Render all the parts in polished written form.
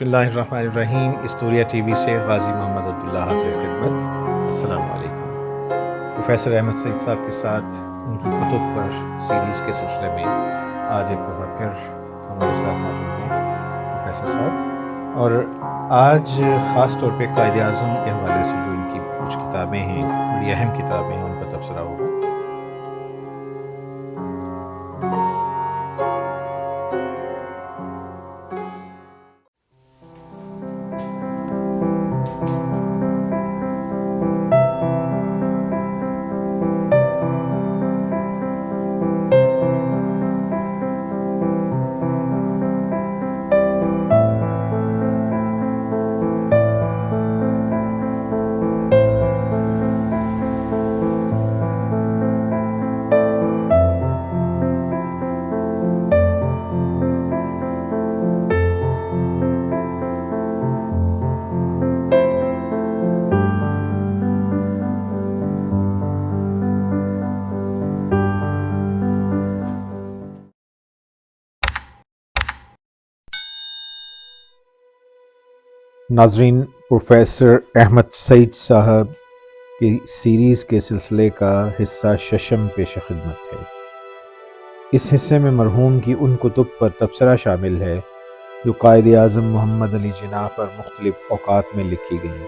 بسم اللہ الرحمن الرحیم۔ اسٹوریا ٹی وی سے غازی محمد عبداللہ حاضر خدمت۔ السلام علیکم۔ پروفیسر احمد سعید صاحب کے ساتھ ان کی کتب پر سیریز کے سلسلے میں آج ایک دفعہ پھر ہمارے ساتھ موجود ہیں پروفیسر صاحب، اور آج خاص طور پہ قائد اعظم کے حوالے سے جو ان کی کچھ کتابیں ہیں، بڑی اہم کتابیں ہیں، ان پر تبصرہ ہوگا۔ ناظرین، پروفیسر احمد سعید صاحب کی سیریز کے سلسلے کا حصہ ششم پیش خدمت ہے۔ اس حصے میں مرحوم کی ان کتب پر تبصرہ شامل ہے جو قائد اعظم محمد علی جناح پر مختلف اوقات میں لکھی گئیں۔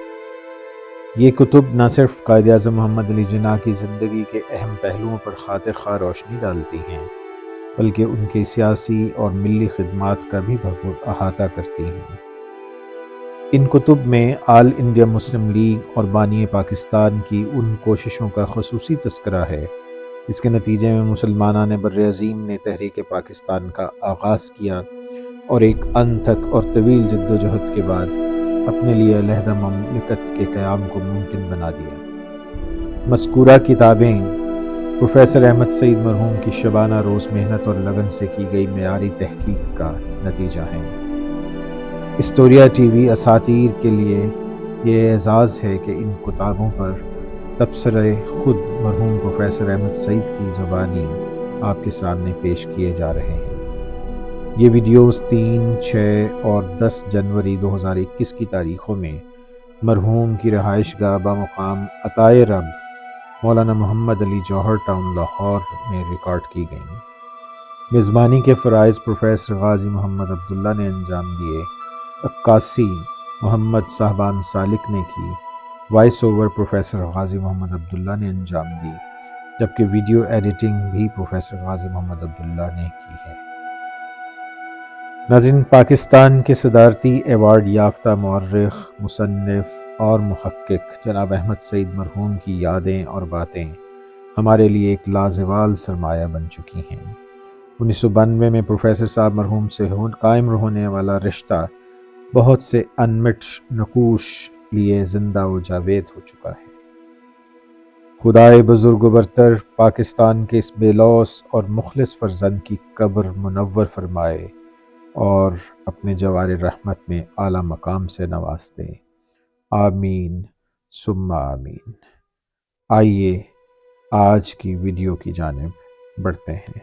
یہ کتب نہ صرف قائد اعظم محمد علی جناح کی زندگی کے اہم پہلوؤں پر خاطر خواہ روشنی ڈالتی ہیں، بلکہ ان کی سیاسی اور ملی خدمات کا بھی بھرپور احاطہ کرتی ہیں۔ ان کتب میں آل انڈیا مسلم لیگ اور بانی پاکستان کی ان کوششوں کا خصوصی تذکرہ ہے جس کے نتیجے میں مسلمانان بر عظیم نے تحریک پاکستان کا آغاز کیا اور ایک انتھک اور طویل جد و جہد کے بعد اپنے لیے علیحدہ مملکت کے قیام کو ممکن بنا دیا۔ مذکورہ کتابیں پروفیسر احمد سعید مرحوم کی شبانہ روز محنت اور لگن سے کی گئی معیاری تحقیق کا نتیجہ ہیں۔ اسٹوریا ٹی وی اساتیر کے لیے یہ اعزاز ہے کہ ان کتابوں پر تبصرے خود مرحوم پروفیسر احمد سعید کی زبانی آپ کے سامنے پیش کیے جا رہے ہیں۔ یہ ویڈیوز 3، 6 اور 10 جنوری 2021 کی تاریخوں میں مرحوم کی رہائش گاہ بمقام عطائے رب مولانا محمد علی جوہر ٹاؤن لاہور میں ریکارڈ کی گئیں۔ میزبانی کے فرائض پروفیسر غازی محمد عبداللہ نے انجام دیے، عکاسی محمد صاحبان سالک نے کی، وائس اوور پروفیسر غازی محمد عبداللہ نے انجام دی، جبکہ ویڈیو ایڈیٹنگ بھی پروفیسر غازی محمد عبداللہ نے کی ہے۔ ناظرین، پاکستان کے صدارتی ایوارڈ یافتہ مورخ، مصنف اور محقق جناب احمد سعید مرحوم کی یادیں اور باتیں ہمارے لیے ایک لازوال سرمایہ بن چکی ہیں۔ 1992 میں پروفیسر صاحب مرحوم سے قائم ہونے والا رشتہ بہت سے انمٹ نقوش لیے زندہ و جاوید ہو چکا ہے۔ خدائے بزرگ و برتر پاکستان کے اس بے لوث اور مخلص فرزند کی قبر منور فرمائے اور اپنے جوار رحمت میں اعلیٰ مقام سے نواز دے۔ آمین ثم آمین۔ آئیے آج کی ویڈیو کی جانب بڑھتے ہیں۔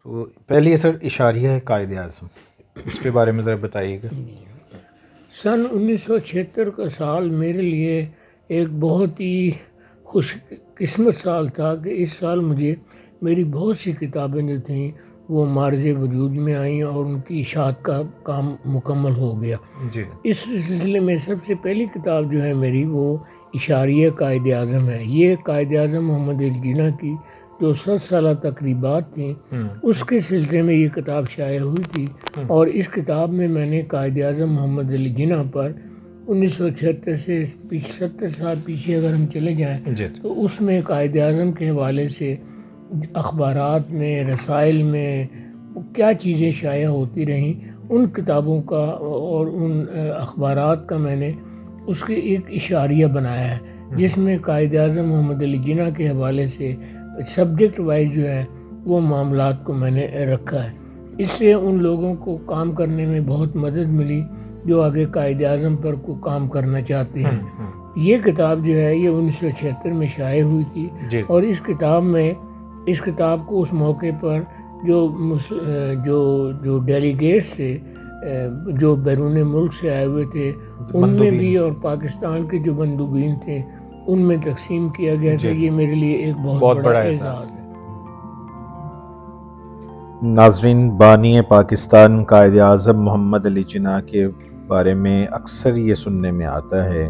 تو پہلی اثر اشاریہ ہے قائد اعظم، اس کے بارے میں ذرا بتائیے گا۔ سن 1976 کا سال میرے لیے ایک بہت ہی خوش قسمت سال تھا کہ اس سال مجھے میری بہت سی کتابیں جو تھیں وہ معرض وجود میں آئیں اور ان کی اشاعت کا کام مکمل ہو گیا۔ جی، اس سلسلے میں سب سے پہلی کتاب جو ہے میری وہ اشاریہ قائد اعظم ہے۔ یہ قائد اعظم محمد علی جناح کی جو 100 سالہ تقریبات تھیں اس کے سلسلے میں یہ کتاب شائع ہوئی تھی، اور اس کتاب میں میں نے قائد اعظم محمد علی جناح پر 1976 سے 70 سال پیچھے اگر ہم چلے جائیں تو اس میں قائد اعظم کے حوالے سے اخبارات میں، رسائل میں کیا چیزیں شائع ہوتی رہیں، ان کتابوں کا اور ان اخبارات کا میں نے اس کی ایک اشاریہ بنایا ہے، جس میں قائد اعظم محمد علی جناح کے حوالے سے سبجیکٹ وائز جو ہے وہ معاملات کو میں نے رکھا ہے۔ اس سے ان لوگوں کو کام کرنے میں بہت مدد ملی جو آگے قائد اعظم پر کو کام کرنا چاہتے ہیں۔ یہ کتاب جو ہے یہ 1976 میں شائع ہوئی تھی، اور اس کتاب کو اس موقع پر جو ڈیلیگیٹس سے جو بیرون ملک سے آئے ہوئے تھے ان میں بھی، اور پاکستان کے جو مندوبین تھے ان میں تقسیم کیا گیا تھا۔ یہ میرے لیے ایک بہت بڑا اعزاز ہے۔ ناظرین، بانی پاکستان قائد اعظم محمد علی جناح کے بارے میں اکثر یہ سننے میں آتا ہے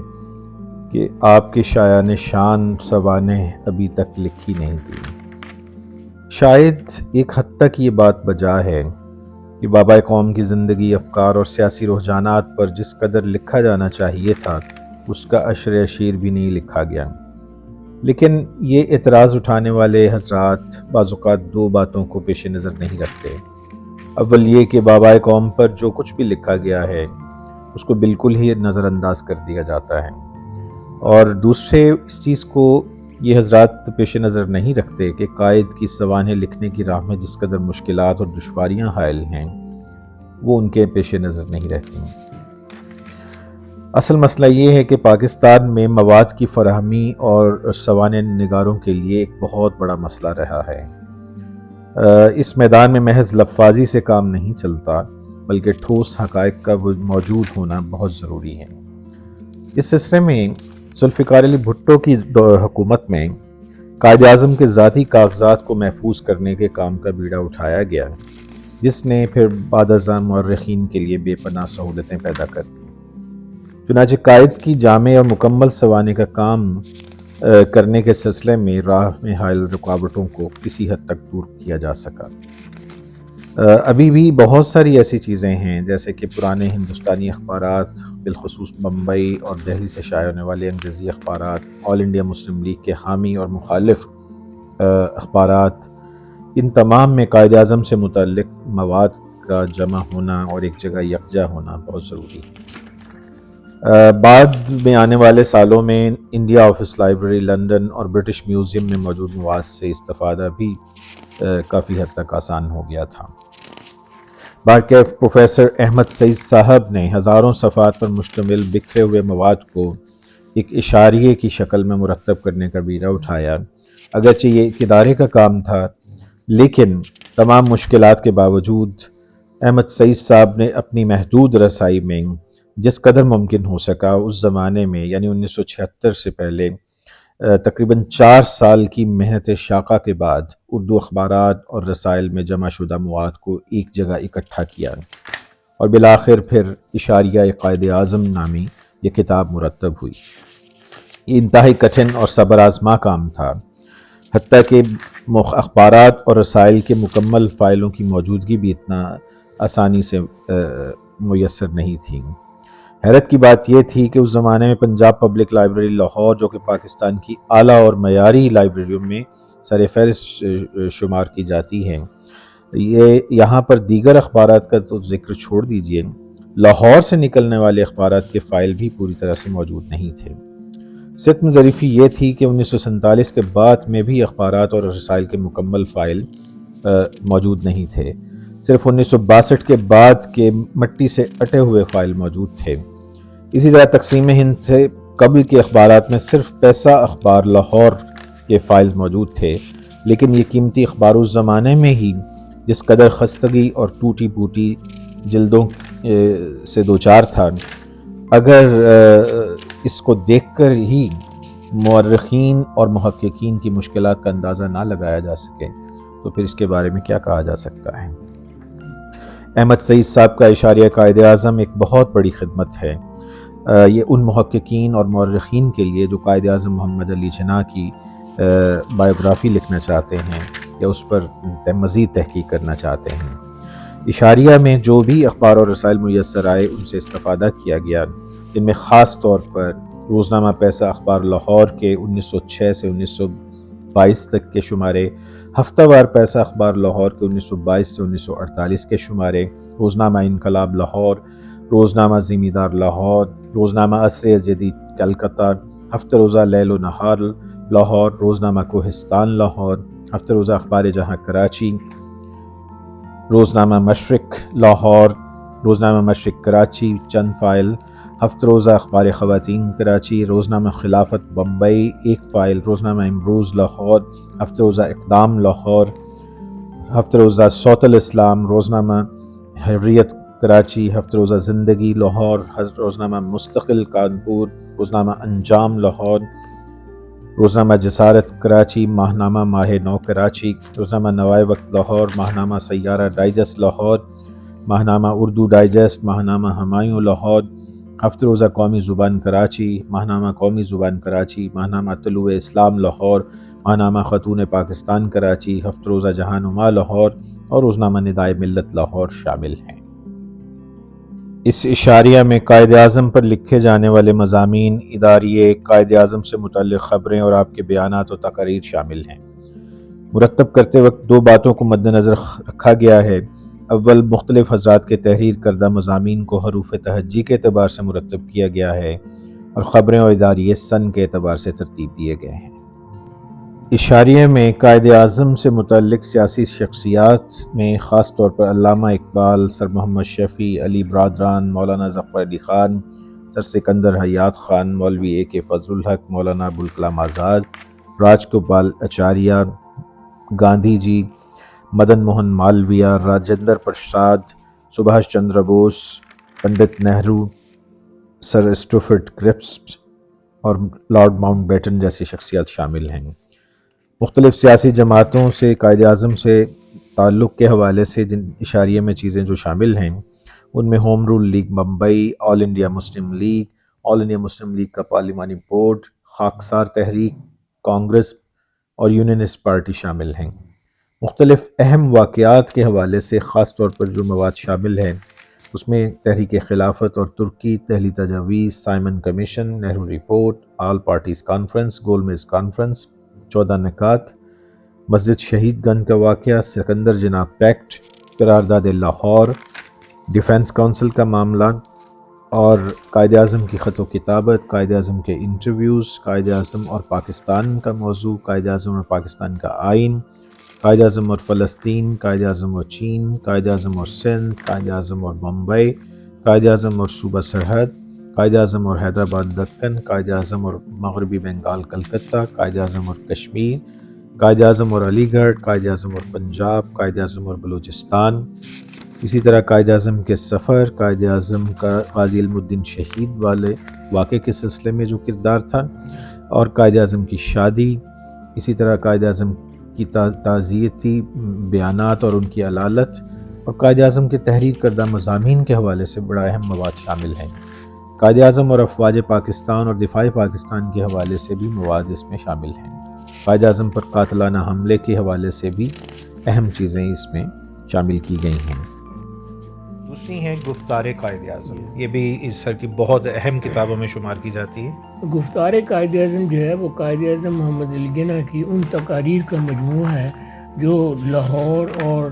کہ آپ کی شایان شان سوانح ابھی تک لکھی نہیں تھی۔ شاید ایک حد تک یہ بات بجا ہے کہ بابا قوم کی زندگی، افکار اور سیاسی رجحانات پر جس قدر لکھا جانا چاہیے تھا اس کا عشر اشیر بھی نہیں لکھا گیا۔ لیکن یہ اعتراض اٹھانے والے حضرات بعض اوقات دو باتوں کو پیش نظر نہیں رکھتے۔ اول یہ کہ بابا قوم پر جو کچھ بھی لکھا گیا ہے اس کو بالکل ہی نظر انداز کر دیا جاتا ہے، اور دوسرے اس چیز کو یہ حضرات پیش نظر نہیں رکھتے کہ قائد کی سوانح لکھنے کی راہ میں جس قدر مشکلات اور دشواریاں حائل ہیں وہ ان کے پیش نظر نہیں رہتی۔ اصل مسئلہ یہ ہے کہ پاکستان میں مواد کی فراہمی اور سوانح نگاروں کے لیے ایک بہت بڑا مسئلہ رہا ہے۔ اس میدان میں محض لفاظی سے کام نہیں چلتا، بلکہ ٹھوس حقائق کا موجود ہونا بہت ضروری ہے۔ اس سلسلے میں ذوالفقار علی بھٹو کی حکومت میں قائد اعظم کے ذاتی کاغذات کو محفوظ کرنے کے کام کا بیڑا اٹھایا گیا، جس نے پھر بعد ازاں مورخین کے لیے بے پناہ سہولتیں پیدا کر دی۔ چنانچہ قائد کی جامع اور مکمل سوانح کا کام کرنے کے سلسلے میں راہ میں حائل رکاوٹوں کو کسی حد تک دور کیا جا سکا۔ ابھی بھی بہت ساری ایسی چیزیں ہیں جیسے کہ پرانے ہندوستانی اخبارات، بالخصوص بمبئی اور دہلی سے شائع ہونے والے انگریزی اخبارات، آل انڈیا مسلم لیگ کے حامی اور مخالف اخبارات، ان تمام میں قائد اعظم سے متعلق مواد کا جمع ہونا اور ایک جگہ یکجا ہونا بہت ضروری ہے۔ بعد میں آنے والے سالوں میں انڈیا آفس لائبریری لندن اور برٹش میوزیم میں موجود مواد سے استفادہ بھی کافی حد تک آسان ہو گیا تھا۔ بارکیف پروفیسر احمد سعید صاحب نے ہزاروں صفحات پر مشتمل بکھرے ہوئے مواد کو ایک اشاریے کی شکل میں مرتب کرنے کا بیڑا اٹھایا۔ اگرچہ یہ ایک ادارے کا کام تھا، لیکن تمام مشکلات کے باوجود احمد سعید صاحب نے اپنی محدود رسائی میں جس قدر ممکن ہو سکا اس زمانے میں، یعنی 1976 سے پہلے تقریباً 4 سال کی محنت شاقہ کے بعد اردو اخبارات اور رسائل میں جمع شدہ مواد کو ایک جگہ اکٹھا کیا، اور بالآخر پھر اشاریہ قائد اعظم نامی یہ کتاب مرتب ہوئی۔ یہ انتہائی کٹھن اور صبر آزما کام تھا، حتیٰ کہ اخبارات اور رسائل کے مکمل فائلوں کی موجودگی بھی اتنا آسانی سے میسر نہیں تھی۔ حیرت کی بات یہ تھی کہ اس زمانے میں پنجاب پبلک لائبریری لاہور، جو کہ پاکستان کی اعلیٰ اور معیاری لائبریریوں میں سر فہرست شمار کی جاتی ہے، یہاں پر دیگر اخبارات کا تو ذکر چھوڑ دیجئے، لاہور سے نکلنے والے اخبارات کے فائل بھی پوری طرح سے موجود نہیں تھے۔ ستم ظریفی یہ تھی کہ 1947 کے بعد میں بھی اخبارات اور رسائل کے مکمل فائل موجود نہیں تھے، صرف 1962 کے بعد کے مٹی سے اٹے ہوئے فائل موجود تھے۔ اسی طرح تقسیم ہند سے قبل کے اخبارات میں صرف پیسہ اخبار لاہور کے فائل موجود تھے، لیکن یہ قیمتی اخبار اس زمانے میں ہی جس قدر خستگی اور ٹوٹی پوٹی جلدوں سے دوچار تھا، اگر اس کو دیکھ کر ہی مورخین اور محققین کی مشکلات کا اندازہ نہ لگایا جا سکے تو پھر اس کے بارے میں کیا کہا جا سکتا ہے۔ احمد سعید صاحب کا اشاریہ قائد اعظم ایک بہت بڑی خدمت ہے۔ یہ ان محققین اور مورخین کے لیے جو قائد اعظم محمد علی جناح کی بائیوگرافی لکھنا چاہتے ہیں یا اس پر مزید تحقیق کرنا چاہتے ہیں۔ اشاریہ میں جو بھی اخبار اور رسائل میسر آئے ان سے استفادہ کیا گیا، ان میں خاص طور پر روزنامہ پیسہ اخبار لاہور کے 1906 سے 1922 تک کے شمارے، ہفتہ وار پیسہ اخبار لاہور کے 1922 سے 1948 کے شمارے، روزنامہ انقلاب لاہور، روزنامہ زمیندار لاہور، روزنامہ عصر جدید کلکتہ، ہفتہ روزہ لیل و نہار لاہور، روزنامہ کوہستان لاہور، ہفتہ روزہ اخبار جہاں کراچی، روزنامہ مشرق لاہور، روزنامہ مشرق کراچی چند فائل، ہفت روزہ اخبار خواتین کراچی، روزنامہ خلافت بمبئی ایک فائل، روزنامہ امروز لاہور، ہفت روزہ اقدام لاہور، ہفت روزہ صوت الاسلام، روزنامہ حریت کراچی، ہفت روزہ زندگی لاہور، روزنامہ مستقل کانپور، روزنامہ انجام لاہور، روزنامہ جسارت کراچی، ماہنامہ ماہ نو کراچی، روزنامہ نوائے وقت لاہور، ماہنامہ سیارہ ڈائجسٹ لاہور، ماہنامہ اردو ڈائجسٹ، ماہنامہ ہمایوں لاہور، ہفت روزہ قومی زبان کراچی، ماہنامہ قومی زبان کراچی، ماہنامہ طلوع اسلام لاہور، ماہنامہ خاتون پاکستان کراچی، ہفت روزہ جہان نما لاہور اور روزنامہ ندائے ملت لاہور شامل ہیں۔ اس اشاریہ میں قائد اعظم پر لکھے جانے والے مضامین، اداریے، قائد اعظم سے متعلق خبریں اور آپ کے بیانات و تقاریر شامل ہیں۔ مرتب کرتے وقت دو باتوں کو مد نظر رکھا گیا ہے۔ اول، مختلف حضرات کے تحریر کردہ مضامین کو حروف تہجی کے اعتبار سے مرتب کیا گیا ہے اور خبریں اور اداریے سن کے اعتبار سے ترتیب دیے گئے ہیں۔ اشاریہ میں قائد اعظم سے متعلق سیاسی شخصیات میں خاص طور پر علامہ اقبال، سر محمد شفیع، علی برادران، مولانا ظفر علی خان، سر سکندر حیات خان، مولوی اے کے فضل الحق، مولانا ابوالکلام آزاد، راج گوپال اچاریہ، گاندھی جی، مدن موہن مالویہ، راجندر پرساد، سبھاش چندر بوس، پنڈت نہرو، سر اسٹوفرڈ کرپس اور لارڈ ماؤنٹ بیٹن جیسی شخصیات شامل ہیں۔ مختلف سیاسی جماعتوں سے قائد اعظم سے تعلق کے حوالے سے جن اشاریے میں چیزیں جو شامل ہیں ان میں ہوم رول لیگ بمبئی، آل انڈیا مسلم لیگ، آل انڈیا مسلم لیگ کا پارلیمانی بورڈ، خاکسار تحریک، کانگریس اور یونینسٹ پارٹی شامل ہیں۔ مختلف اہم واقعات کے حوالے سے خاص طور پر جو مواد شامل ہیں اس میں تحریک خلافت اور ترکی، دہلی تجاویز، Simon commission, Nehru report, all parties conference, گول میز کانفرنس، 14 نکات، مسجد شہید گنج کا واقعہ، سکندر جناح پیکٹ، قرارداد لاہور، ڈیفنس کونسل کا معاملہ اور قائد اعظم کی خط و کتابت، قائد اعظم کے انٹرویوز، قائد اعظم اور پاکستان کا موضوع، قائد اعظم اور پاکستان کا آئین، قائد اعظم اور فلسطین، قائد اعظم اور چین، قائد اعظم اور سندھ، قائد اعظم اور بمبئی، قائد اعظم اور صوبہ سرحد، قائد اعظم اور حیدرآباد دکن، قائد اعظم اور مغربی بنگال کلکتہ، قائد اعظم اور کشمیر، قائد اعظم اور علی گڑھ، قائد اعظم اور پنجاب، قائد اعظم اور بلوچستان، اسی طرح قائد اعظم کے سفر، قائد اعظم کا غازی علم الدین شہید والے واقعے کے سلسلے میں جو کردار تھا اور قائد اعظم کی شادی، اسی طرح قائد اعظم کی تعزیتی بیانات اور ان کی علالت اور قائد اعظم کے تحریر کردہ مضامین کے حوالے سے بڑا اہم مواد شامل ہیں۔ قائد اعظم اور افواج پاکستان اور دفاع پاکستان کے حوالے سے بھی مواد اس میں شامل ہیں۔ قائد اعظم پر قاتلانہ حملے کے حوالے سے بھی اہم چیزیں اس میں شامل کی گئی ہیں۔ دوسری ہیں گفتار قائد اعظم، یہ بھی اس سر کی بہت اہم کتابوں میں شمار کی جاتی ہے۔ گفتار قائد اعظم جو ہے وہ قائد اعظم محمد علی جناح کی ان تقاریر کا مجموعہ ہے جو لاہور اور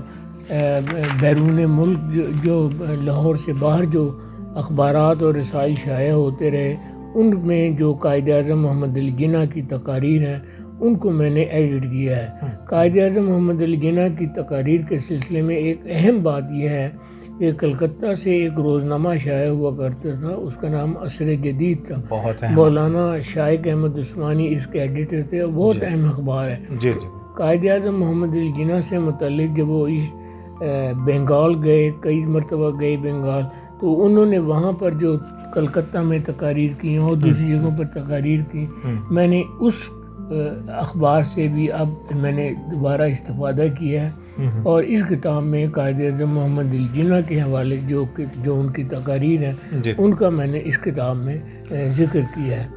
بیرون ملک جو لاہور سے باہر جو اخبارات اور رسائل شائع ہوتے رہے ان میں جو قائد اعظم محمد علی جناح کی تقاریر ہیں ان کو میں نے ایڈٹ کیا ہے۔ قائد اعظم محمد علی جناح کی تقاریر کے سلسلے میں ایک اہم بات یہ ہے کہ کلکتہ سے ایک روزنامہ شائع ہوا کرتا تھا، اس کا نام عصر جدید تھا، بہت مولانا شائق احمد عثمانی اس کے ایڈیٹر تھے، بہت اہم اخبار ہے۔ جی قائد اعظم محمد علی جناح سے متعلق جب وہ بنگال گئے، کئی مرتبہ گئے بنگال، تو انہوں نے وہاں پر جو کلکتہ میں تقاریر کی اور دوسری جگہوں پر تقاریر کی، میں نے اس اخبار سے بھی اب میں نے دوبارہ استفادہ کیا ہے اور اس کتاب میں قائد اعظم محمد علی جناح کے حوالے جو ان کی تقاریر ہیں ان کا میں نے اس کتاب میں ذکر کیا ہے۔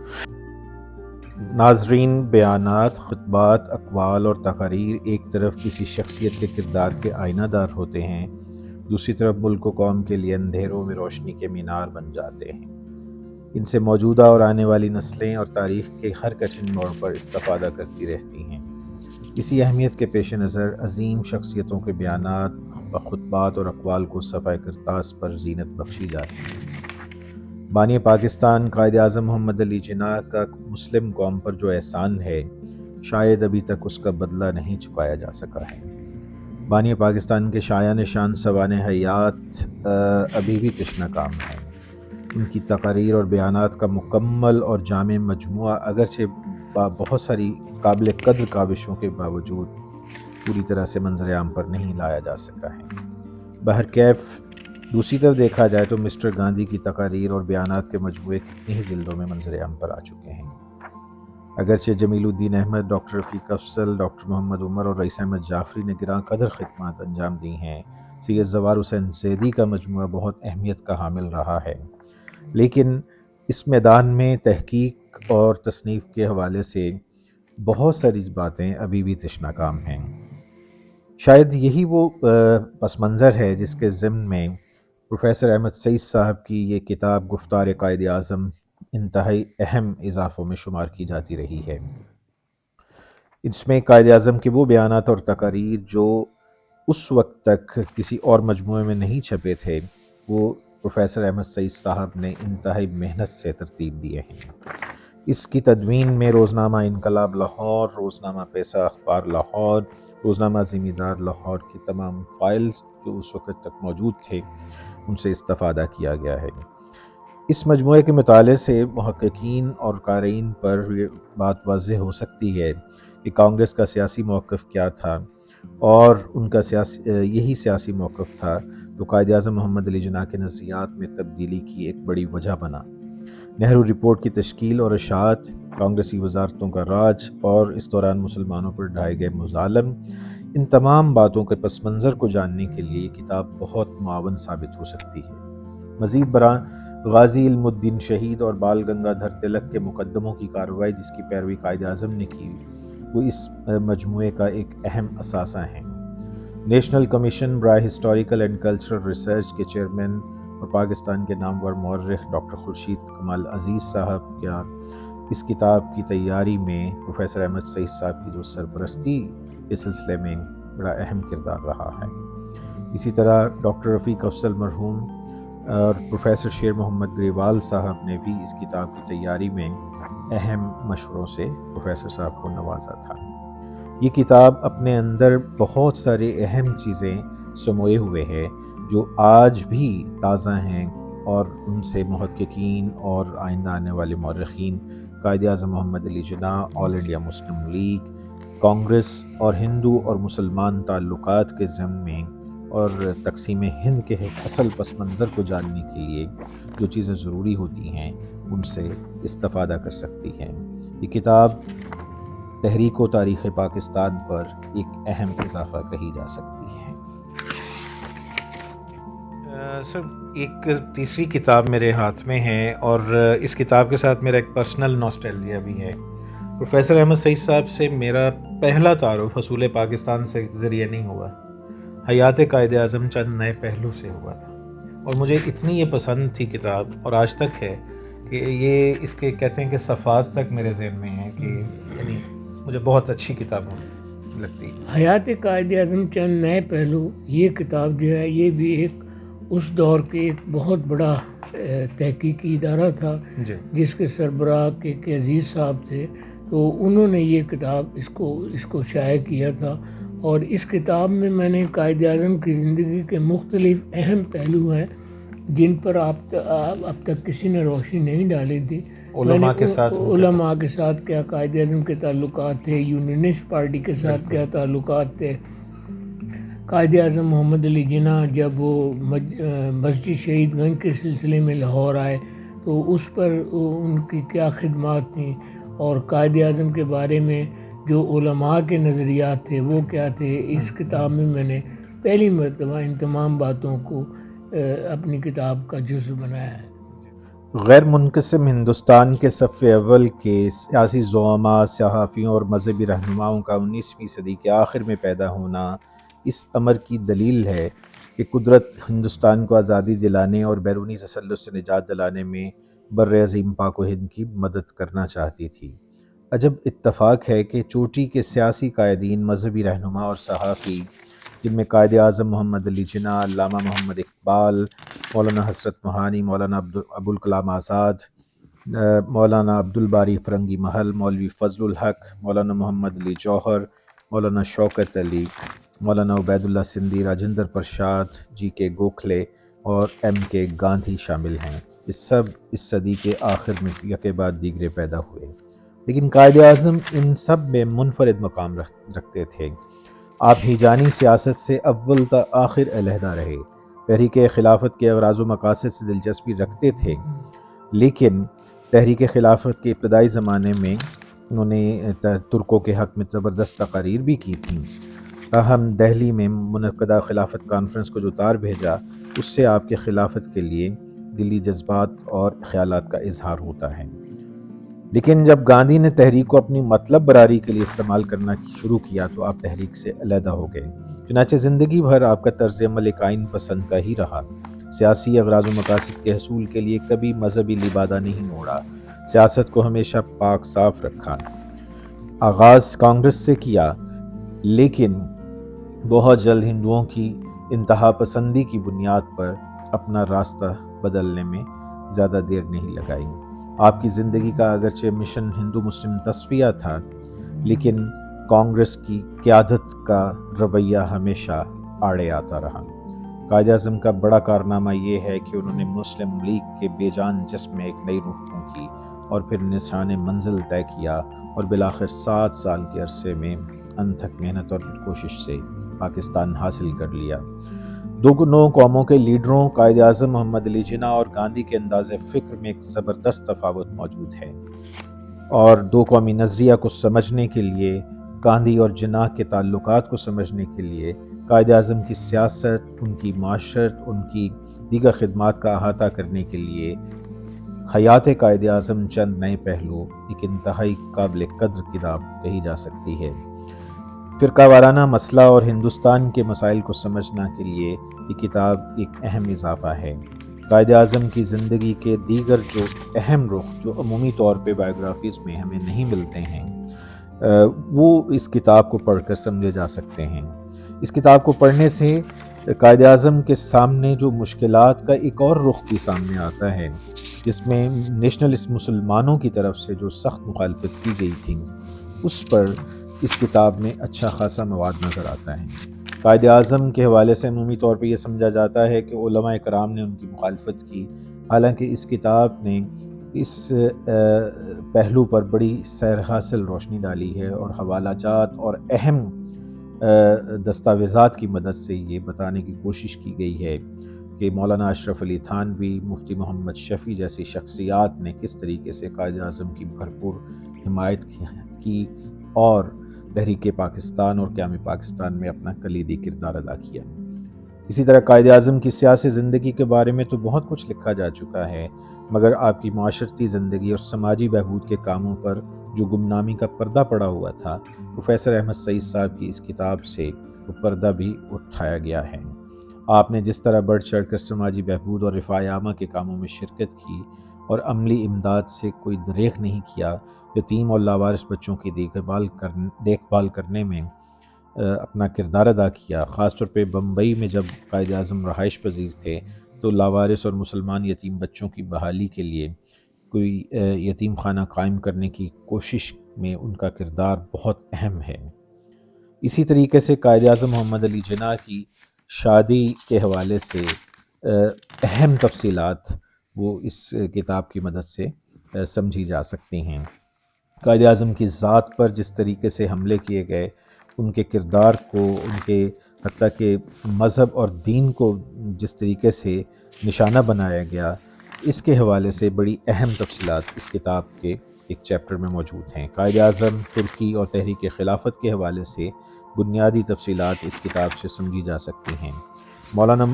ناظرین، بیانات، خطبات، اقوال اور تقاریر ایک طرف کسی شخصیت کے کردار کے آئینہ دار ہوتے ہیں، دوسری طرف ملک و قوم کے لیے اندھیروں میں روشنی کے مینار بن جاتے ہیں۔ ان سے موجودہ اور آنے والی نسلیں اور تاریخ کے ہر کٹھن موڑ پر استفادہ کرتی رہتی ہیں۔ اسی اہمیت کے پیش نظر عظیم شخصیتوں کے بیانات، خطبات اور اقوال کو صفحہ کرتاس پر زینت بخشی جاتی ہے۔ بانی پاکستان قائد اعظم محمد علی جناح کا مسلم قوم پر جو احسان ہے، شاید ابھی تک اس کا بدلہ نہیں چکایا جا سکا ہے۔ بانی پاکستان کے شایان شان سوانح حیات ابھی بھی تشنہ کام ہیں۔ ان کی تقاریر اور بیانات کا مکمل اور جامع مجموعہ اگرچہ بہت ساری قابل قدر کاوشوں کے باوجود پوری طرح سے منظر عام پر نہیں لایا جا سکا ہے۔ بہرکیف دوسری طرف دیکھا جائے تو مسٹر گاندھی کی تقاریر اور بیانات کے مجموعے کتنی ہی جلدوں میں منظر عام پر آ چکے ہیں۔ اگرچہ جمیل الدین احمد، ڈاکٹر رفیق افضل، ڈاکٹر محمد عمر اور رئیس احمد جعفری نے گراں قدر خدمات انجام دی ہیں، سید زوار حسین زیدی کا مجموعہ بہت اہمیت کا حامل رہا ہے، لیکن اس میدان میں تحقیق اور تصنیف کے حوالے سے بہت ساری باتیں ابھی بھی تشنہ کام ہیں۔ شاید یہی وہ پس منظر ہے جس کے ضمن میں پروفیسر احمد سعید صاحب کی یہ کتاب گفتار قائد اعظم انتہائی اہم اضافوں میں شمار کی جاتی رہی ہے۔ اس میں قائد اعظم کے وہ بیانات اور تقاریر جو اس وقت تک کسی اور مجموعے میں نہیں چھپے تھے، وہ پروفیسر احمد سعید صاحب نے انتہائی محنت سے ترتیب دیے ہیں۔ اس کی تدوین میں روزنامہ انقلاب لاہور، روزنامہ پیسہ اخبار لاہور، روزنامہ زمیندار لاہور کے تمام فائلز جو اس وقت تک موجود تھے ان سے استفادہ کیا گیا ہے۔ اس مجموعے کے مطالعے سے محققین اور قارئین پر یہ بات واضح ہو سکتی ہے کہ کانگریس کا سیاسی موقف کیا تھا، اور ان کا یہی سیاسی موقف تھا جو قائد اعظم محمد علی جناح کے نظریات میں تبدیلی کی ایک بڑی وجہ بنا۔ نہرو رپورٹ کی تشکیل اور اشاعت، کانگریسی وزارتوں کا راج اور اس دوران مسلمانوں پر ڈھائے گئے مظالم، ان تمام باتوں کے پس منظر کو جاننے کے لیے یہ کتاب بہت معاون ثابت ہو سکتی ہے۔ مزید برآں غازی علم الدین شہید اور بال گنگادھر تلک کے مقدموں کی کارروائی جس کی پیروی قائد اعظم نے کی، وہ اس مجموعے کا ایک اہم اثاثہ ہیں۔ نیشنل کمیشن برائے ہسٹوریکل اینڈ کلچرل ریسرچ کے چیئرمین اور پاکستان کے نامور مورخ ڈاکٹر خورشید کمال عزیز صاحب کا اس کتاب کی تیاری میں پروفیسر احمد سعید صاحب کی جو سرپرستی اس سلسلے میں بڑا اہم کردار رہا ہے۔ اسی طرح ڈاکٹر رفیق افضل مرحوم اور پروفیسر شیر محمد گریوال صاحب نے بھی اس کتاب کی تیاری میں اہم مشوروں سے پروفیسر صاحب کو نوازا تھا۔ یہ کتاب اپنے اندر بہت سارے اہم چیزیں سموئے ہوئے ہے جو آج بھی تازہ ہیں، اور ان سے محققین اور آئندہ آنے والے مورخین قائد اعظم محمد علی جناح، آل انڈیا مسلم لیگ، کانگریس اور ہندو اور مسلمان تعلقات کے ضمن میں اور تقسیم ہند کے اصل پس منظر کو جاننے کے لیے جو چیزیں ضروری ہوتی ہیں ان سے استفادہ کر سکتی ہیں۔ یہ کتاب تحریک و تاریخ پاکستان پر ایک اہم اضافہ کہی جا سکتی ہے۔ سر، ایک تیسری کتاب میرے ہاتھ میں ہے اور اس کتاب کے ساتھ میرا ایک پرسنل نوسٹیلجیا بھی ہے۔ پروفیسر احمد سعید صاحب سے میرا پہلا تعارف حصول پاکستان سے ذریعے نہیں ہوا، حیات قائد اعظم چند نئے پہلو سے ہوا تھا، اور مجھے اتنی یہ پسند تھی کتاب، اور آج تک ہے کہ یہ اس کے کہتے ہیں کہ صفحات تک میرے ذہن میں ہیں، کہ یعنی مجھے بہت اچھی کتاب لگتی ہے۔ حیات قائد اعظم چند نئے پہلو، یہ کتاب جو ہے یہ بھی ایک اس دور کے ایک بہت بڑا تحقیقی ادارہ تھا جس کے سربراہ کے عزیز صاحب تھے، تو انہوں نے یہ کتاب اس کو شائع کیا تھا، اور اس کتاب میں میں نے قائد اعظم کی زندگی کے مختلف اہم پہلو ہیں جن پر اب تک کسی نے روشنی نہیں ڈالی تھی۔ علماء کے ساتھ کیا قائد اعظم کے تعلقات تھے، یونینسٹ پارٹی کے ساتھ کیا تعلقات تھے، قائد اعظم محمد علی جناح جب وہ مسجد شہید گنج کے سلسلے میں لاہور آئے تو اس پر ان کی کیا خدمات تھیں، اور قائد اعظم کے بارے میں جو علماء کے نظریات تھے وہ کیا تھے۔ اس کتاب میں میں نے پہلی مرتبہ ان تمام باتوں کو اپنی کتاب کا جزو بنایا ہے۔ غیر منقسم ہندوستان کے صف اول کے سیاسی زعماء، صحافیوں اور مذہبی رہنماؤں کا 19ویں صدی کے آخر میں پیدا ہونا اس امر کی دلیل ہے کہ قدرت ہندوستان کو آزادی دلانے اور بیرونی تسلط سے نجات دلانے میں بر عظیم پاک و ہند کی مدد کرنا چاہتی تھی۔ عجب اتفاق ہے کہ چوٹی کے سیاسی قائدین، مذہبی رہنما اور صحافی، جن میں قائد اعظم محمد علی جناح، علامہ محمد اقبال، مولانا حسرت موہانی، مولانا ابوالکلام آزاد، مولانا عبدالباری فرنگی محل، مولوی فضل الحق، مولانا محمد علی جوہر، مولانا شوکت علی مولانا عبید اللہ سندھی، راجندر پرساد، جی کے گوکھلے اور ایم کے گاندھی شامل ہیں۔ یہ سب اس صدی کے آخر میں یکے بعد دیگرے پیدا ہوئے، لیکن قائد اعظم ان سب میں منفرد مقام رکھتے تھے۔ آپ ہیجانی سیاست سے اول تا آخر علیحدہ رہے، تحریک خلافت کے اغراض و مقاصد سے دلچسپی رکھتے تھے، لیکن تحریک خلافت کے ابتدائی زمانے میں انہوں نے ترکوں کے حق میں زبردست تقاریر بھی کی تھیں۔ تاہم دہلی میں منعقدہ خلافت کانفرنس کو جو تار بھیجا، اس سے آپ کے خلافت کے لیے دلی جذبات اور خیالات کا اظہار ہوتا ہے۔ لیکن جب گاندھی نے تحریک کو اپنی مطلب براری کے لیے استعمال کرنا شروع کیا تو آپ تحریک سے علیحدہ ہو گئے۔ چنانچہ زندگی بھر آپ کا طرز عمل ایک آئین پسند کا ہی رہا۔ سیاسی اغراض و مقاصد کے حصول کے لیے کبھی مذہبی لبادہ نہیں موڑا، سیاست کو ہمیشہ پاک صاف رکھا۔ آغاز کانگریس سے کیا، لیکن بہت جلد ہندوؤں کی انتہا پسندی کی بنیاد پر اپنا راستہ بدلنے میں زیادہ دیر نہیں لگائی۔ آپ کی زندگی کا اگرچہ مشن ہندو مسلم تصفیہ تھا، لیکن کانگریس کی قیادت کا رویہ ہمیشہ آڑے آتا رہا۔ قائد اعظم کا بڑا کارنامہ یہ ہے کہ انہوں نے مسلم لیگ کے بے جان جسم میں ایک نئی روح پھونکی اور پھر نشان منزل طے کیا، اور بالآخر 7 سال کے عرصے میں انتھک محنت اور کوشش سے پاکستان حاصل کر لیا۔ دونوں قوموں کے لیڈروں قائد اعظم محمد علی جناح اور گاندھی کے انداز فکر میں ایک زبردست تفاوت موجود ہے، اور دو قومی نظریہ کو سمجھنے کے لیے، گاندھی اور جناح کے تعلقات کو سمجھنے کے لیے، قائد اعظم کی سیاست، ان کی معاشرت، ان کی دیگر خدمات کا احاطہ کرنے کے لیے حیات قائد اعظم چند نئے پہلو ایک انتہائی قابل قدر کتاب کہی جا سکتی ہے۔ فرقہ وارانہ مسئلہ اور ہندوستان کے مسائل کو سمجھنا کے لیے یہ کتاب ایک اہم اضافہ ہے۔ قائد اعظم کی زندگی کے دیگر جو اہم رخ جو عمومی طور پہ بائیوگرافیز میں ہمیں نہیں ملتے ہیں، وہ اس کتاب کو پڑھ کر سمجھے جا سکتے ہیں۔ اس کتاب کو پڑھنے سے قائد اعظم کے سامنے جو مشکلات کا ایک اور رخ بھی سامنے آتا ہے، جس میں نیشنلسٹ مسلمانوں کی طرف سے جو سخت مخالفت کی گئی تھی، اس پر اس کتاب میں اچھا خاصا مواد نظر آتا ہے۔ قائد اعظم کے حوالے سے عمومی طور پہ یہ سمجھا جاتا ہے کہ علماء کرام نے ان کی مخالفت کی، حالانکہ اس کتاب نے اس پہلو پر بڑی سیر حاصل روشنی ڈالی ہے، اور حوالہ جات اور اہم دستاویزات کی مدد سے یہ بتانے کی کوشش کی گئی ہے کہ مولانا اشرف علی تھانوی، مفتی محمد شفیع جیسی شخصیات نے کس طریقے سے قائد اعظم کی بھرپور حمایت کی اور تحریک پاکستان اور قیام پاکستان میں اپنا کلیدی کردار ادا کیا۔ اسی طرح قائد اعظم کی سیاسی زندگی کے بارے میں تو بہت کچھ لکھا جا چکا ہے، مگر آپ کی معاشرتی زندگی اور سماجی بہبود کے کاموں پر جو گمنامی کا پردہ پڑا ہوا تھا، پروفیسر احمد سعید صاحب کی اس کتاب سے وہ پردہ بھی اٹھایا گیا ہے۔ آپ نے جس طرح بڑھ چڑھ کر سماجی بہبود اور رفاہ عامہ کے کاموں میں شرکت کی اور عملی امداد سے کوئی دریغ نہیں کیا، یتیم اور لاوارث بچوں کی دیکھ بھال کرنے میں اپنا کردار ادا کیا، خاص طور پہ بمبئی میں جب قائد اعظم رہائش پذیر تھے تو لاوارث اور مسلمان یتیم بچوں کی بحالی کے لیے کوئی یتیم خانہ قائم کرنے کی کوشش میں ان کا کردار بہت اہم ہے۔ اسی طریقے سے قائد اعظم محمد علی جناح کی شادی کے حوالے سے اہم تفصیلات وہ اس کتاب کی مدد سے سمجھی جا سکتی ہیں۔ قائد اعظم کی ذات پر جس طریقے سے حملے کیے گئے، ان کے کردار کو، ان کے حتیٰ کہ مذہب اور دین کو جس طریقے سے نشانہ بنایا گیا، اس کے حوالے سے بڑی اہم تفصیلات اس کتاب کے ایک چیپٹر میں موجود ہیں۔ قائد اعظم، ترکی اور تحریک خلافت کے حوالے سے بنیادی تفصیلات اس کتاب سے سمجھی جا سکتی ہیں۔ مولانا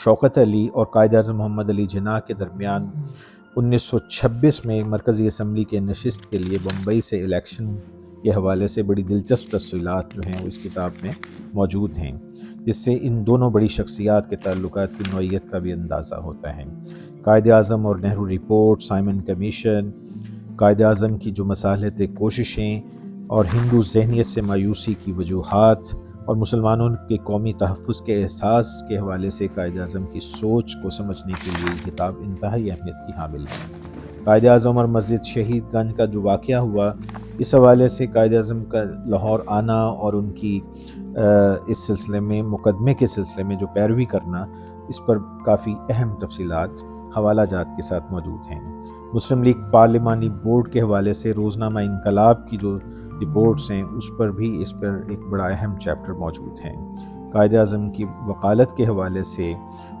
شوکت علی اور قائد اعظم محمد علی جناح کے درمیان 1926 میں مرکزی اسمبلی کے نشست کے لیے بمبئی سے الیکشن کے حوالے سے بڑی دلچسپ تفصیلات جو ہیں وہ اس کتاب میں موجود ہیں، جس سے ان دونوں بڑی شخصیات کے تعلقات کی نوعیت کا بھی اندازہ ہوتا ہے۔ قائد اعظم اور Nehru report, Simon commission, Quaid Azam کی جو مصالحت کوششیں اور ہندو ذہنیت سے مایوسی کی وجوہات اور مسلمانوں کے قومی تحفظ کے احساس کے حوالے سے قائد اعظم کی سوچ کو سمجھنے کے لیے یہ کتاب انتہائی اہمیت کی حامل ہے۔ قائد اعظم اور مسجد شہید گنج کا جو واقعہ ہوا، اس حوالے سے قائد اعظم کا لاہور آنا اور ان کی اس سلسلے میں مقدمے کے سلسلے میں جو پیروی کرنا، اس پر کافی اہم تفصیلات حوالہ جات کے ساتھ موجود ہیں۔ مسلم لیگ پارلیمانی بورڈ کے حوالے سے روزنامہ انقلاب کی جو رپورٹس ہیں اس پر بھی اس پر ایک بڑا اہم چیپٹر موجود ہیں۔ قائد اعظم کی وکالت کے حوالے سے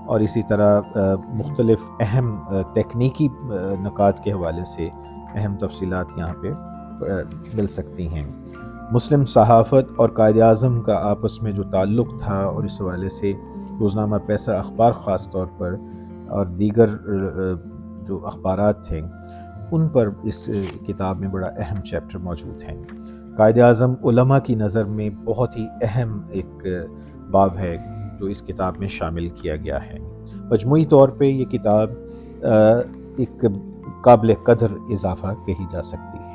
اور اسی طرح مختلف اہم تکنیکی نکات کے حوالے سے اہم تفصیلات یہاں پہ مل سکتی ہیں۔ مسلم صحافت اور قائد اعظم کا آپس میں جو تعلق تھا اور اس حوالے سے روزنامہ پیسہ اخبار خاص طور پر اور دیگر جو اخبارات تھے ان پر اس کتاب میں بڑا اہم چیپٹر موجود ہیں۔ قائد اعظم علماء کی نظر میں بہت ہی اہم ایک باب ہے جو اس کتاب میں شامل کیا گیا ہے۔ مجموعی طور پہ یہ کتاب ایک قابل قدر اضافہ کہی جا سکتی ہے۔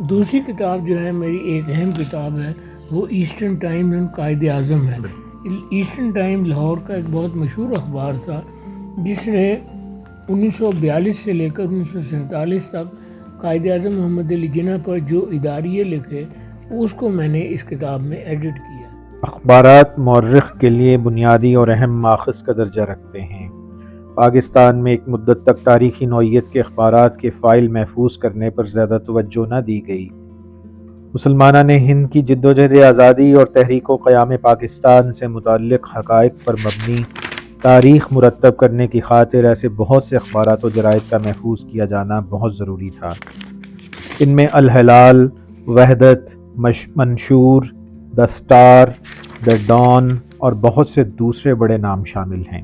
دوسری کتاب جو ہے میری ایک اہم کتاب ہے، وہ eastern Times and Quaid Azam ہے۔ ایسٹرن ٹائمز لاہور کا ایک بہت مشہور اخبار تھا جس نے 1942 سے لے کر 1947 تک قائد اعظم محمد علی جناح پر جو اداریے لکھے اس کو میں نے اس کتاب میں ایڈٹ کیا۔ اخبارات مورخ کے لیے بنیادی اور اہم ماخذ کا درجہ رکھتے ہیں۔ پاکستان میں ایک مدت تک تاریخی نوعیت کے اخبارات کے فائل محفوظ کرنے پر زیادہ توجہ نہ دی گئی۔ مسلمانہ نے ہند کی جدوجہد آزادی اور تحریک و قیام پاکستان سے متعلق حقائق پر مبنی تاریخ مرتب کرنے کی خاطر ایسے بہت سے اخبارات و جرائد کا محفوظ کیا جانا بہت ضروری تھا۔ ان میں الہلال، وحدت، منشور، دا اسٹار، دا ڈان اور بہت سے دوسرے بڑے نام شامل ہیں۔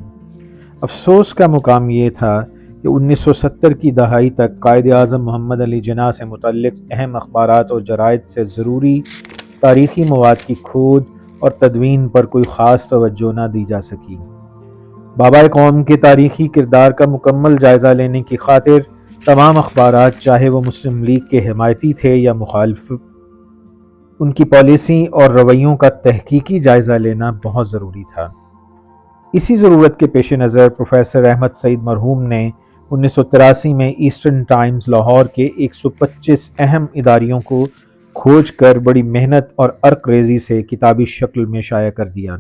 افسوس کا مقام یہ تھا کہ 1970 کی دہائی تک قائد اعظم محمد علی جناح سے متعلق اہم اخبارات اور جرائد سے ضروری تاریخی مواد کی کھود اور تدوین پر کوئی خاص توجہ نہ دی جا سکی۔ بابا قوم کے تاریخی کردار کا مکمل جائزہ لینے کی خاطر تمام اخبارات چاہے وہ مسلم لیگ کے حمایتی تھے یا مخالف، ان کی پالیسی اور رویوں کا تحقیقی جائزہ لینا بہت ضروری تھا۔ اسی ضرورت کے پیش نظر پروفیسر احمد سعید مرحوم نے 1983 میں ایسٹرن ٹائمز لاہور کے 125 اہم اداریوں کو کھوج کر بڑی محنت اور عرق ریزی سے کتابی شکل میں شائع کر دیا۔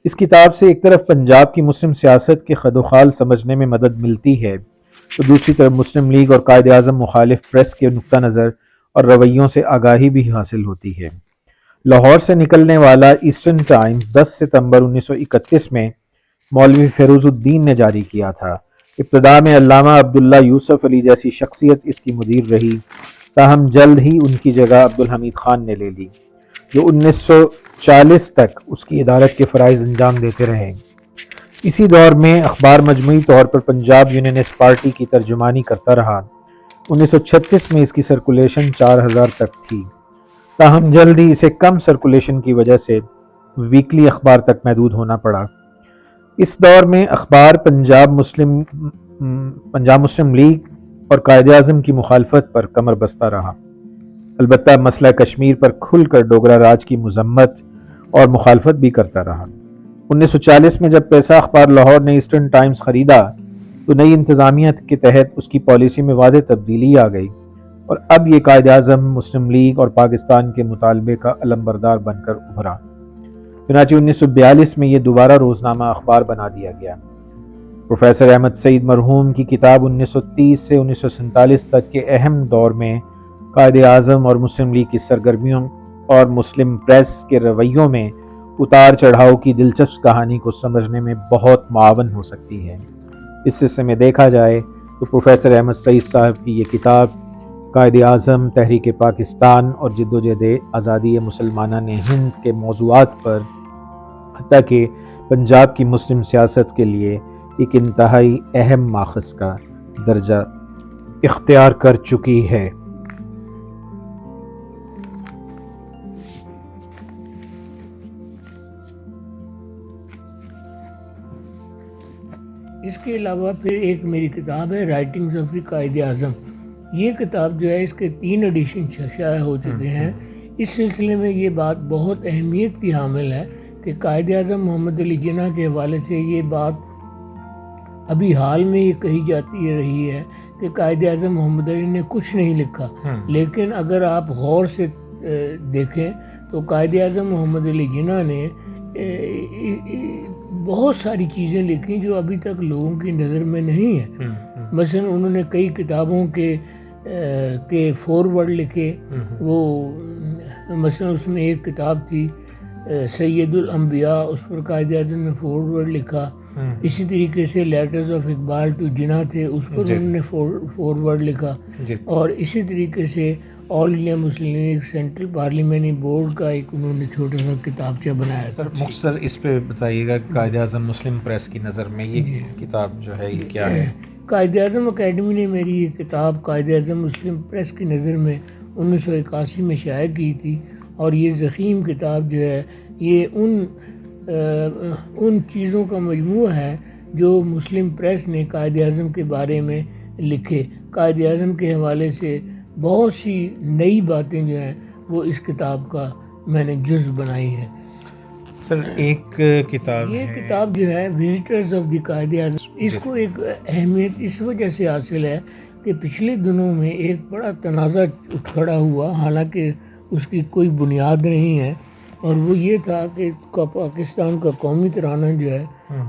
اس کتاب سے ایک طرف پنجاب کی مسلم سیاست کے خد و خال سمجھنے میں مدد ملتی ہے تو دوسری طرف مسلم لیگ اور قائد اعظم مخالف پریس کے نقطہ نظر اور رویوں سے آگاہی بھی حاصل ہوتی ہے۔ لاہور سے نکلنے والا ایسٹرن ٹائمز 10 ستمبر 1931 میں مولوی فیروز الدین نے جاری کیا تھا۔ ابتدا میں علامہ عبداللہ یوسف علی جیسی شخصیت اس کی مدیر رہی، تاہم جلد ہی ان کی جگہ عبدالحمید خان نے لے لی، جو 1940 تک اس کی ادارت کے فرائض انجام دیتے رہے۔ اسی دور میں اخبار مجموعی طور پر پنجاب یونینسٹ پارٹی کی ترجمانی کرتا رہا۔ 1936 میں اس کی سرکولیشن 4000 تک تھی، تاہم جلد ہی اسے کم سرکولیشن کی وجہ سے ویکلی اخبار تک محدود ہونا پڑا۔ اس دور میں اخبار پنجاب مسلم لیگ اور قائد اعظم کی مخالفت پر کمر بستہ رہا، البتہ مسئلہ کشمیر پر کھل کر ڈوگرا راج کی مذمت اور مخالفت بھی کرتا رہا۔ 1940 میں جب پیسہ اخبار لاہور نے ایسٹرن ٹائمز خریدا تو نئی انتظامیہ کے تحت اس کی پالیسی میں واضح تبدیلی آ گئی اور اب یہ قائد اعظم، مسلم لیگ اور پاکستان کے مطالبے کا علمبردار بن کر ابھرا۔ چنانچہ 1942 میں یہ دوبارہ روزنامہ اخبار بنا دیا گیا۔ پروفیسر احمد سعید مرحوم کی کتاب 1930 سے 1947 تک کے اہم دور میں قائد اعظم اور مسلم لیگ کی سرگرمیوں اور مسلم پریس کے رویوں میں اتار چڑھاؤ کی دلچسپ کہانی کو سمجھنے میں بہت معاون ہو سکتی ہے۔ اس سلسلے میں دیکھا جائے تو پروفیسر احمد سعید صاحب کی یہ کتاب قائد اعظم، تحریک پاکستان اور جدوجہد آزادی مسلمانہ نے ہند کے موضوعات پر، حتیٰ کہ پنجاب کی مسلم سیاست کے لیے ایک انتہائی اہم ماخذ کا درجہ اختیار کر چکی ہے۔ اس کے علاوہ پھر ایک میری کتاب ہے writings of the Quaid Azam. یہ کتاب جو ہے اس کے 3 ایڈیشن شائع ہو چکے ہیں۔ اس سلسلے میں یہ بات بہت اہمیت کی حامل ہے کہ قائد اعظم محمد علی جناح کے حوالے سے یہ بات ابھی حال میں یہ کہی جاتی رہی ہے کہ قائد اعظم محمد علی نے کچھ نہیں لکھا، لیکن اگر آپ غور سے دیکھیں تو قائد اعظم محمد علی جناح نے بہت ساری چیزیں لکھی جو ابھی تک لوگوں کی نظر میں نہیں ہیں۔ مثلا انہوں نے کئی کتابوں کے فورورڈ لکھے، وہ مثلا اس میں ایک کتاب تھی سید الانبیاء، اس پر قائد اعظم نے فورورڈ لکھا۔ اسی طریقے سے لیٹرز آف اقبال ٹو جناح تھے، اس پر انہوں نے فورورڈ لکھا، اور اسی طریقے سے آل انڈیا مسلم لیگ سینٹرل پارلیمانی بورڈ کا ایک انہوں نے چھوٹا سا کتابچہ بنایا۔ سر مختصر اس پہ بتائیے گا کہ قائد اعظم مسلم پریس کی نظر میں یہ کتاب جو ہے یہ کیا ہے؟ قائد اعظم اکیڈمی نے میری یہ کتاب قائد اعظم مسلم پریس کی نظر میں 1981 میں شائع کی تھی، اور یہ ضخیم کتاب جو ہے یہ ان چیزوں کا مجموعہ ہے جو مسلم پریس نے قائد اعظم کے بارے میں لکھے۔ قائد اعظم کے حوالے سے بہت سی نئی باتیں جو ہیں وہ اس کتاب کا میں نے جز بنائی ہے۔ سر ایک کتاب یہ کتاب جو ہے visitors of the Quaid Azam, اس کو ایک اہمیت اس وجہ سے حاصل ہے کہ پچھلے دنوں میں ایک بڑا تنازع اٹھ کھڑا ہوا، حالانکہ اس کی کوئی بنیاد نہیں ہے، اور وہ یہ تھا کہ پاکستان کا قومی ترانہ جو ہے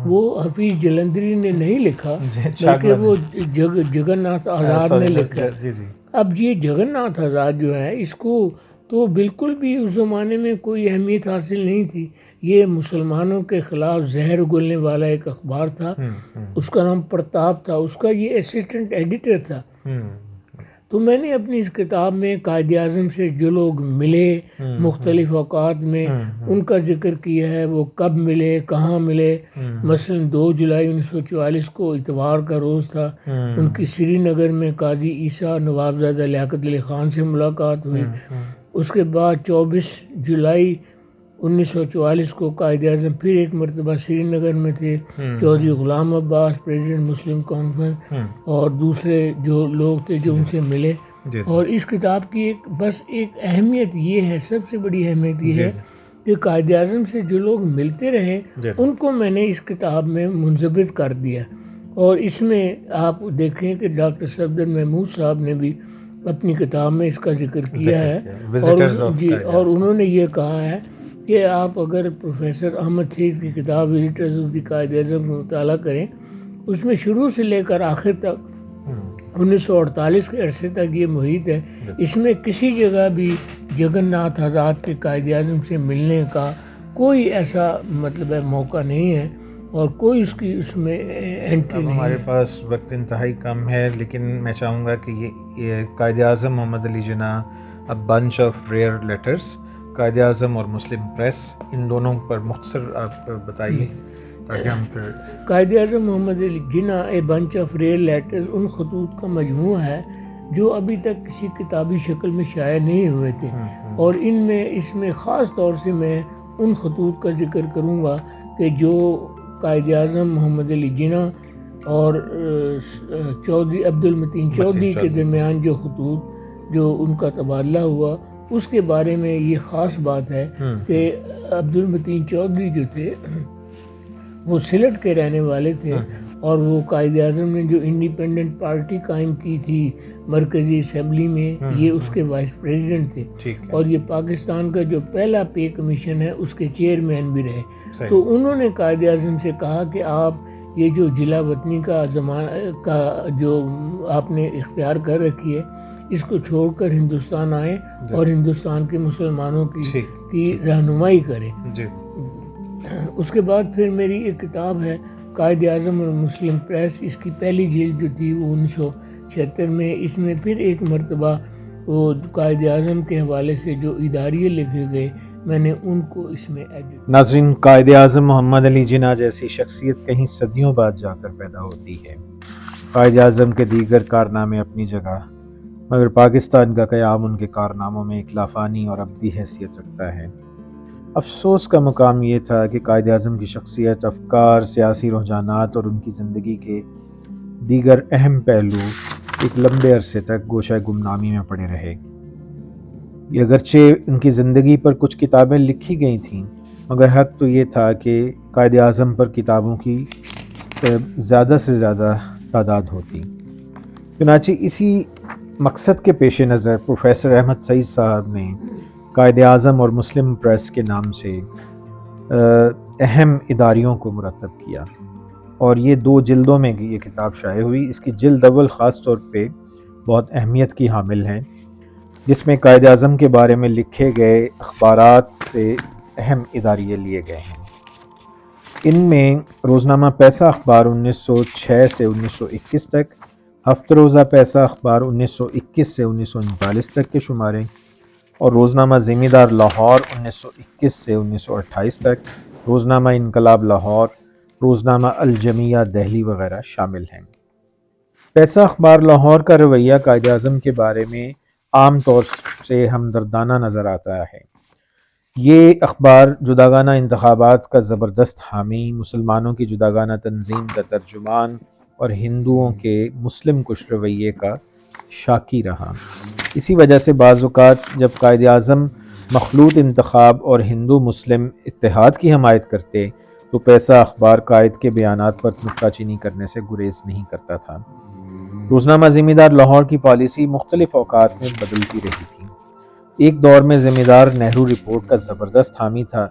وہ حفیظ جلندری نے نہیں لکھا بلکہ وہ جگن ناتھ آزاد نے لکھا۔ اب یہ جگن ناتھ آزاد جو ہے اس کو تو بالکل بھی اس زمانے میں کوئی اہمیت حاصل نہیں تھی، یہ مسلمانوں کے خلاف زہر اگلنے والا ایک اخبار تھا، اس کا نام پرتاپ تھا، اس کا یہ اسسٹنٹ ایڈیٹر تھا۔ تو میں نے اپنی اس کتاب میں قائد اعظم سے جو لوگ ملے مختلف اوقات میں ان کا ذکر کیا ہے، وہ کب ملے، کہاں ملے۔ مثلا 2 جولائی 1944 کو اتوار کا روز تھا، ان کی سری نگر میں قاضی عیسیٰ نوابزادہ لیاقت علی خان سے ملاقات ہوئی۔ اس کے بعد 24 جولائی 1944 کو قائد اعظم پھر ایک مرتبہ سری نگر میں تھے، چودھری غلام عباس پریزیڈنٹ مسلم کانفرنس اور دوسرے جو لوگ تھے جو ان سے ملے۔ اور اس کتاب کی بس ایک اہمیت یہ ہے، سب سے بڑی اہمیت یہ ہے کہ قائد اعظم سے جو لوگ ملتے رہے ان کو میں نے اس کتاب میں منضبط کر دیا، اور اس میں آپ دیکھیں کہ ڈاکٹر صفدر محمود صاحب نے بھی اپنی کتاب میں اس کا ذکر کیا ہے، اور انہوں نے یہ کہا ہے کہ آپ اگر پروفیسر احمد سعید کی کتاب visitors of the Quaid Azam کا مطالعہ کریں، اس میں شروع سے لے کر آخر تک 1948 کے عرصے تک یہ محیط ہے، اس میں کسی جگہ بھی جگن ناتھ آزاد کے قائد اعظم سے ملنے کا کوئی ایسا مطلب ہے موقع نہیں ہے، اور کوئی اس میں انٹری نہیں ہے۔ ہمارے پاس وقت انتہائی کم ہے، لیکن میں چاہوں گا کہ یہ Quaid Azam Muhammad Ali Jinnah a bunch of rare letters, Quaid Azam اور مسلم پریس، ان دونوں پر مختصر آپ بتائیے تاکہ ہم پھر۔ Quaid Azam Muhammad Ali Jinnah a bunch of rare letters ان خطوط کا مجموعہ ہے جو ابھی تک کسی کتابی شکل میں شائع نہیں ہوئے تھے، اور اس میں خاص طور سے میں ان خطوط کا ذکر کروں گا کہ جو قائد اعظم محمد علی جناح اور چودھری عبدالمتین چودھری کے درمیان جو خطوط جو ان کا تبادلہ ہوا اس کے بارے میں یہ خاص بات ہے کہ عبدالمتین چودھری جو تھے وہ سلٹ کے رہنے والے تھے، اور وہ قائد اعظم نے جو انڈیپینڈنٹ پارٹی قائم کی تھی مرکزی اسمبلی میں، یہ اس کے وائس پریزیڈنٹ تھے، اور یہ پاکستان کا جو پہلا پے کمیشن ہے اس کے چیئرمین بھی رہے۔ تو انہوں نے قائد اعظم سے کہا کہ آپ یہ جو جلا وطنی کا جو آپ نے اختیار کر رکھی ہے اس کو چھوڑ کر ہندوستان آئیں اور ہندوستان کے مسلمانوں کی رہنمائی کریں۔ اس کے بعد پھر میری ایک کتاب ہے قائد اعظم اور مسلم پریس، اس کی پہلی جلد جو تھی وہ 1976 میں، اس میں پھر ایک مرتبہ وہ قائد اعظم کے حوالے سے جو اداریے لکھے گئے میں نے ان کو اس میں ایڈٹ۔ ناظرین، قائد اعظم محمد علی جناح جیسی شخصیت کہیں صدیوں بعد جا کر پیدا ہوتی ہے۔ قائد اعظم کے دیگر کارنامے اپنی جگہ، مگر پاکستان کا قیام ان کے کارناموں میں ایک لافانی اور ابدی حیثیت رکھتا ہے۔ افسوس کا مقام یہ تھا کہ قائد اعظم کی شخصیت، افکار، سیاسی رجحانات اور ان کی زندگی کے دیگر اہم پہلو ایک لمبے عرصے تک گوشہ گمنامی میں پڑے رہے۔ یہ اگرچہ ان کی زندگی پر کچھ کتابیں لکھی گئی تھیں، مگر حق تو یہ تھا کہ قائد اعظم پر کتابوں کی زیادہ سے زیادہ تعداد ہوتی۔ چنانچہ اسی مقصد کے پیش نظر پروفیسر احمد سعید صاحب نے قائد اعظم اور مسلم پریس کے نام سے اہم اداریوں کو مرتب کیا، اور یہ 2 جلدوں میں یہ کتاب شائع ہوئی۔ اس کی جلد اول خاص طور پہ بہت اہمیت کی حامل ہیں، جس میں قائد اعظم کے بارے میں لکھے گئے اخبارات سے اہم اداریے لیے گئے ہیں۔ ان میں روزنامہ پیسہ اخبار 1906 سے 1921 تک، ہفتہ روزہ پیسہ اخبار 1921 سے 1939 تک کے شمارے، اور روزنامہ ذمہ دار لاہور 1921 سے 1928 تک، روزنامہ انقلاب لاہور، روزنامہ الجمیہ دہلی وغیرہ شامل ہیں۔ پیسہ اخبار لاہور کا رویہ قائد اعظم کے بارے میں عام طور سے ہمدردانہ نظر آتا ہے۔ یہ اخبار جداگانہ انتخابات کا زبردست حامی، مسلمانوں کی جداگانہ تنظیم کا ترجمان اور ہندوؤں کے مسلم کش رویے کا شاکی رہا۔ اسی وجہ سے بعض اوقات جب قائد اعظم مخلوط انتخاب اور ہندو مسلم اتحاد کی حمایت کرتے تو پیسہ اخبار قائد کے بیانات پر نکتہ چینی کرنے سے گریز نہیں کرتا تھا۔ روزنامہ ذمہ دار لاہور کی پالیسی مختلف اوقات میں بدلتی رہی تھی۔ ایک دور میں ذمہ دار نہرو رپورٹ کا زبردست حامی تھا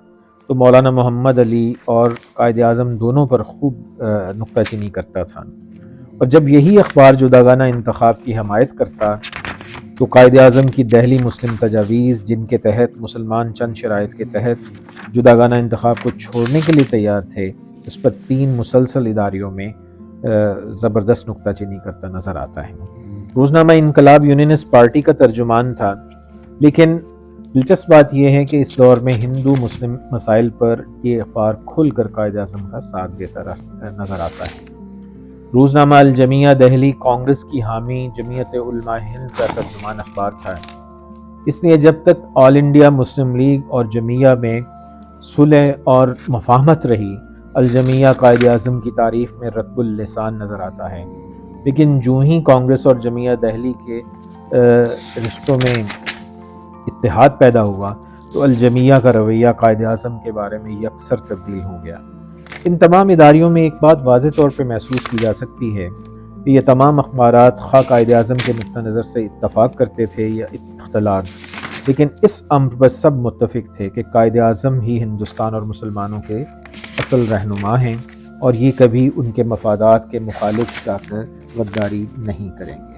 تو مولانا محمد علی اور قائد اعظم دونوں پر خوب نکتہ چینی کرتا تھا، اور جب یہی اخبار جداگانہ انتخاب کی حمایت کرتا تو قائد اعظم کی دہلی مسلم تجاویز، جن کے تحت مسلمان چند شرائط کے تحت جداگانہ انتخاب کو چھوڑنے کے لیے تیار تھے، اس پر 3 مسلسل اداریوں میں زبردست نکتہ چینی کرتا نظر آتا ہے۔ روزنامہ انقلاب یونینسٹ پارٹی کا ترجمان تھا، لیکن دلچسپ بات یہ ہے کہ اس دور میں ہندو مسلم مسائل پر یہ اخبار کھل کر قائد اعظم کا ساتھ دیتا نظر آتا ہے۔ روزنامہ الجمیہ دہلی کانگریس کی حامی جمعیت علماء ہند کا ترجمان اخبار تھا، اس لیے جب تک آل انڈیا مسلم لیگ اور جمعیہ میں صلح اور مفاہمت رہی، الجمیہ قائد اعظم کی تعریف میں رطب اللسان نظر آتا ہے، لیکن جو ہی کانگریس اور جمعیہ دہلی کے رشتوں میں اتحاد پیدا ہوا تو الجمیہ کا رویہ قائد اعظم کے بارے میں یکسر تبدیل ہو گیا۔ ان تمام اداریوں میں ایک بات واضح طور پہ محسوس کی جا سکتی ہے کہ یہ تمام اخبارات خواہ قائد اعظم کے نقطہ نظر سے اتفاق کرتے تھے یا اختلاف، لیکن اس امر پر سب متفق تھے کہ قائد اعظم ہی ہندوستان اور مسلمانوں کے اصل رہنما ہیں، اور یہ کبھی ان کے مفادات کے مخالف جا کر غداری نہیں کریں گے۔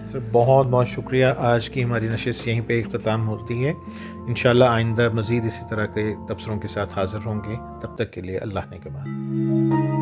سر بہت بہت شکریہ۔ آج کی ہماری نشست یہیں پہ اختتام ہوتی ہے۔ انشاءاللہ آئندہ مزید اسی طرح کے تبصروں کے ساتھ حاضر ہوں گے۔ تب تک کے لیے اللہ نے کے بعد۔